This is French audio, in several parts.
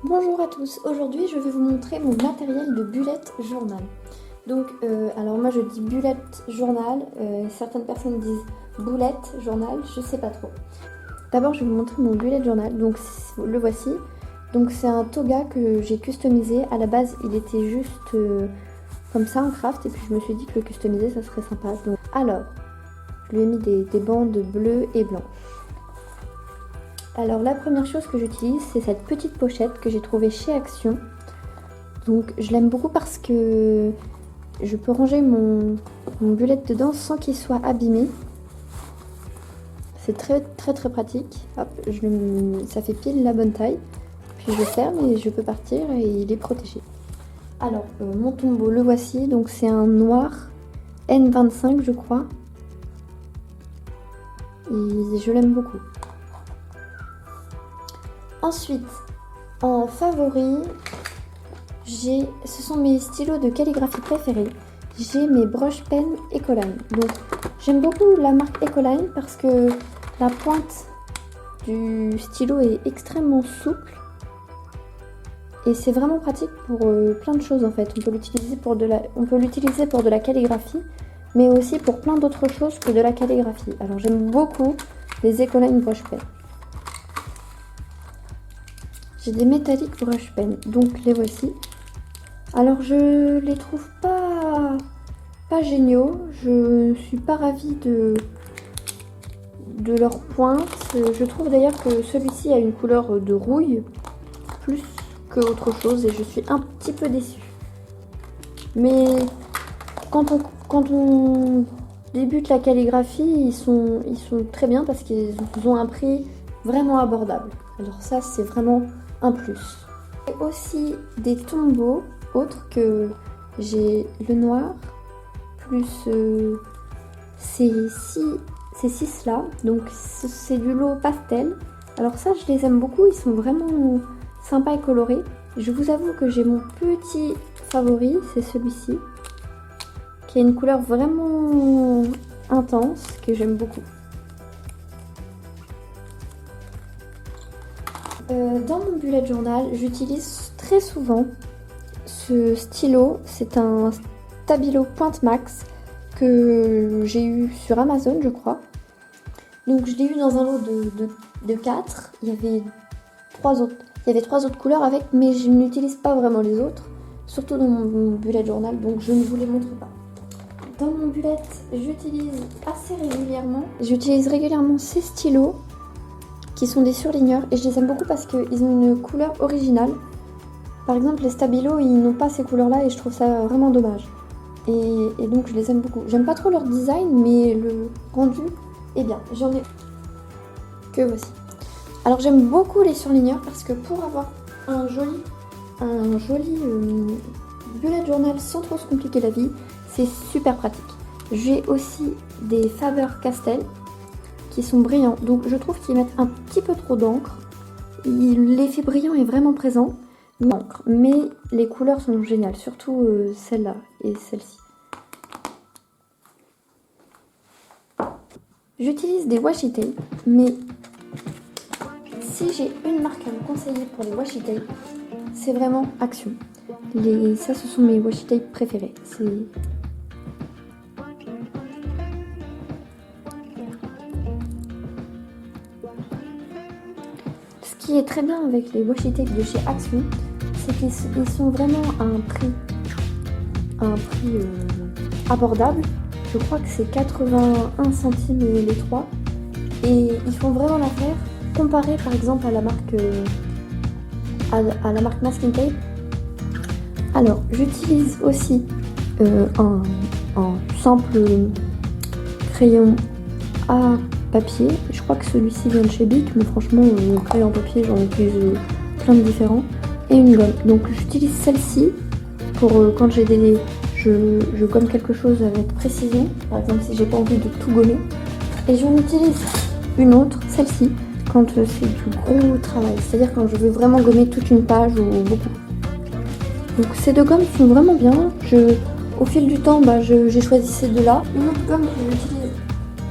Bonjour à tous, aujourd'hui je vais vous montrer mon matériel de bullet journal. Donc, alors moi je dis bullet journal, certaines personnes disent boulette journal, je sais pas trop. D'abord je vais vous montrer mon bullet journal, donc le voici. Donc c'est un toga que j'ai customisé, à la base il était juste comme ça en craft et puis je me suis dit que le customiser ça serait sympa. Donc, alors, je lui ai mis des bandes bleues et blanches. Alors la première chose que j'utilise, c'est cette petite pochette que j'ai trouvée chez Action. Donc je l'aime beaucoup parce que je peux ranger mon bullet dedans sans qu'il soit abîmé. C'est très pratique. Hop, ça fait pile la bonne taille. Puis je ferme et je peux partir et il est protégé. Alors mon tombeau, le voici. Donc c'est un noir N25 je crois. Et je l'aime beaucoup. Ensuite, en favori, ce sont mes stylos de calligraphie préférés. J'ai mes brush pen Ecoline. Donc, j'aime beaucoup la marque Ecoline parce que la pointe du stylo est extrêmement souple. Et c'est vraiment pratique pour plein de choses en fait. On peut l'utiliser pour de la calligraphie, mais aussi pour plein d'autres choses que de la calligraphie. Alors, j'aime beaucoup les Ecoline brush pen. J'ai des métalliques brush pen, donc les voici. Alors je les trouve pas géniaux, je suis pas ravie de leur pointe. Je trouve d'ailleurs que celui-ci a une couleur de rouille plus que autre chose et je suis un petit peu déçue. Mais quand on débute la calligraphie, ils sont très bien parce qu'ils ont un prix vraiment abordable. Alors ça c'est vraiment un plus. Et aussi des tombeaux autres que j'ai le noir plus ces six là, donc c'est du lot pastel. Alors ça je les aime beaucoup, ils sont vraiment sympas et colorés. Je vous avoue que j'ai mon petit favori, c'est celui-ci qui a une couleur vraiment intense que j'aime beaucoup. Dans mon bullet journal, j'utilise très souvent ce stylo. C'est un Stabilo Point Max que j'ai eu sur Amazon, je crois. Donc je l'ai eu dans un lot de 4. Il y avait trois autres couleurs avec, mais je n'utilise pas vraiment les autres, surtout dans mon bullet journal, donc je ne vous les montre pas. Dans mon bullet, j'utilise régulièrement ces stylos qui sont des surligneurs et je les aime beaucoup parce qu'ils ont une couleur originale. Par exemple les Stabilo ils n'ont pas ces couleurs là et je trouve ça vraiment dommage. Et donc je les aime beaucoup. J'aime pas trop leur design mais le rendu est bien. J'en ai que voici. Alors j'aime beaucoup les surligneurs parce que pour avoir un joli bullet journal sans trop se compliquer la vie, c'est super pratique. J'ai aussi des Faber-Castell qui sont brillants, donc je trouve qu'ils mettent un petit peu trop d'encre. L'effet brillant est vraiment présent, mais les couleurs sont géniales, surtout celle-là et celle-ci. J'utilise des washi tape, mais si j'ai une marque à vous conseiller pour les washi tape, c'est vraiment Action. Ça, ce sont mes washi tape préférés. Ce qui est très bien avec les washi tape de chez Action, c'est qu'ils sont vraiment à un prix abordable. Je crois que c'est 81 centimes les 3. Et ils font vraiment l'affaire comparé par exemple à la marque Masking Tape. Alors j'utilise aussi un simple crayon à papier. Je crois que celui-ci vient de chez Bic, mais franchement, le crayon papier, j'en utilise plein de différents. Et une gomme. Donc j'utilise celle-ci pour quand j'ai je gomme quelque chose avec précision. Par exemple, si j'ai pas envie de tout gommer. Et j'en utilise une autre, celle-ci, quand c'est du gros travail. C'est-à-dire quand je veux vraiment gommer toute une page ou beaucoup. Donc ces deux gommes sont vraiment bien. Au fil du temps, j'ai choisi ces deux-là. Une autre gomme que j'utilise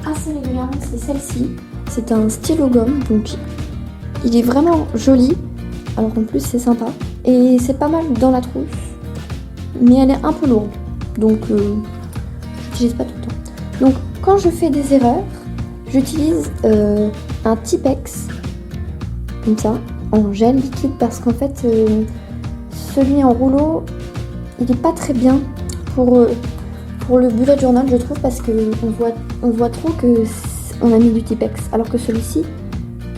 assez régulièrement, c'est celle-ci. C'est un stylo gomme, donc il est vraiment joli. Alors en plus c'est sympa. Et c'est pas mal dans la trousse. Mais elle est un peu lourde. Donc j'utilise pas tout le temps. Donc quand je fais des erreurs, j'utilise un Tipex. Comme ça, en gel liquide. Parce qu'en fait, celui en rouleau, il est pas très bien pour le bullet journal, je trouve. Parce qu'on voit trop qu'on a mis du Tipex. Alors que celui-ci,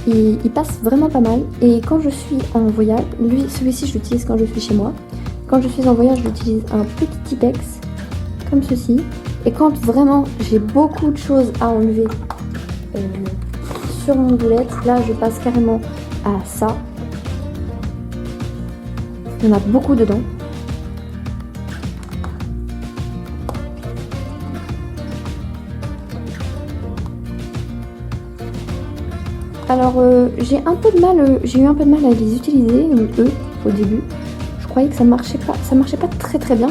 il passe vraiment pas mal. Et quand je suis en voyage, celui-ci je l'utilise quand je suis chez moi. Quand je suis en voyage, j'utilise un petit Tipex comme ceci. Et quand vraiment j'ai beaucoup de choses à enlever sur mon boulette, là je passe carrément à ça. Il y en a beaucoup dedans. Alors j'ai eu un peu de mal à les utiliser eux au début. Je croyais que ça marchait pas très bien.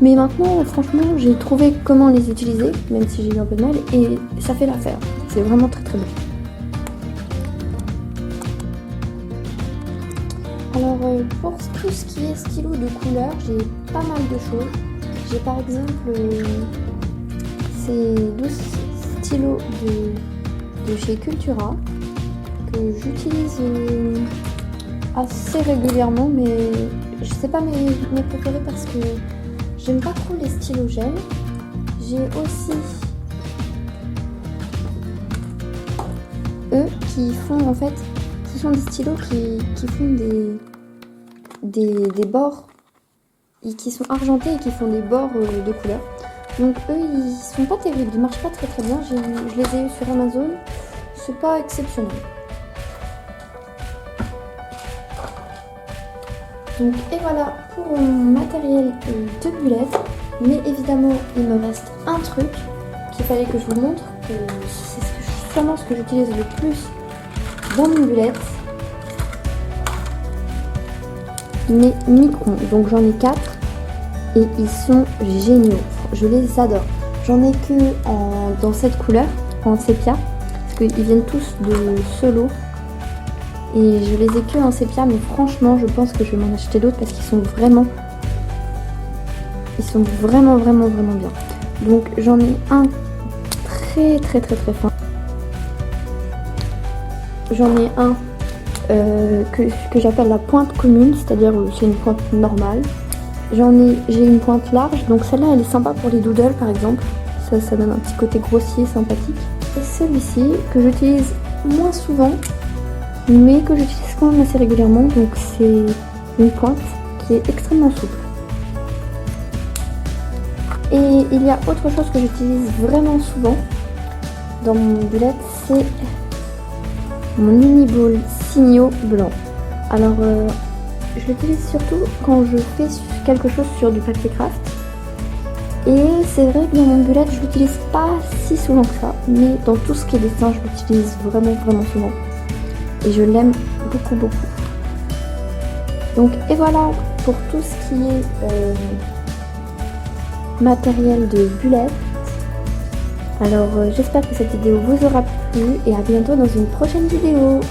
Mais maintenant franchement j'ai trouvé comment les utiliser, même si j'ai eu un peu de mal, et ça fait l'affaire. C'est vraiment très bien. Alors pour tout ce qui est stylo de couleur, j'ai pas mal de choses. J'ai par exemple ces 12 stylos de chez Cultura que j'utilise assez régulièrement, mais je sais pas mes préférés parce que j'aime pas trop les stylos gel. J'ai aussi eux qui font en fait, ce sont des stylos qui font des bords et qui sont argentés et qui font des bords de couleur. Donc eux ils sont pas terribles, ils marchent pas très bien. Je les ai eu sur Amazon, c'est pas exceptionnel. Donc et voilà pour mon matériel de bullet. Mais évidemment il me reste un truc qu'il fallait que je vous montre, que c'est sûrement ce que j'utilise le plus dans mon bullet. Mes microns, donc j'en ai 4 et ils sont géniaux, je les adore. J'en ai que dans cette couleur, en sépia, parce qu'ils viennent tous de Solo. Et je les ai que en sépia, mais franchement je pense que je vais m'en acheter d'autres parce qu'ils sont vraiment bien. Donc j'en ai un très fin. J'en ai un que j'appelle la pointe commune, c'est-à-dire c'est une pointe normale. J'ai une pointe large, donc celle-là elle est sympa pour les doodles par exemple. Ça donne un petit côté grossier, sympathique. Et celui-ci que j'utilise moins souvent, mais que j'utilise quand même assez régulièrement, donc c'est une pointe qui est extrêmement souple. Et il y a autre chose que j'utilise vraiment souvent dans mon bullet, c'est mon Uniball Signo blanc. Alors je l'utilise surtout quand je fais quelque chose sur du papier craft. Et c'est vrai que dans mon bullet je l'utilise pas si souvent que ça, mais dans tout ce qui est dessin je l'utilise vraiment souvent. Et je l'aime beaucoup. Donc et voilà pour tout ce qui est matériel de bullet. Alors j'espère que cette vidéo vous aura plu et à bientôt dans une prochaine vidéo.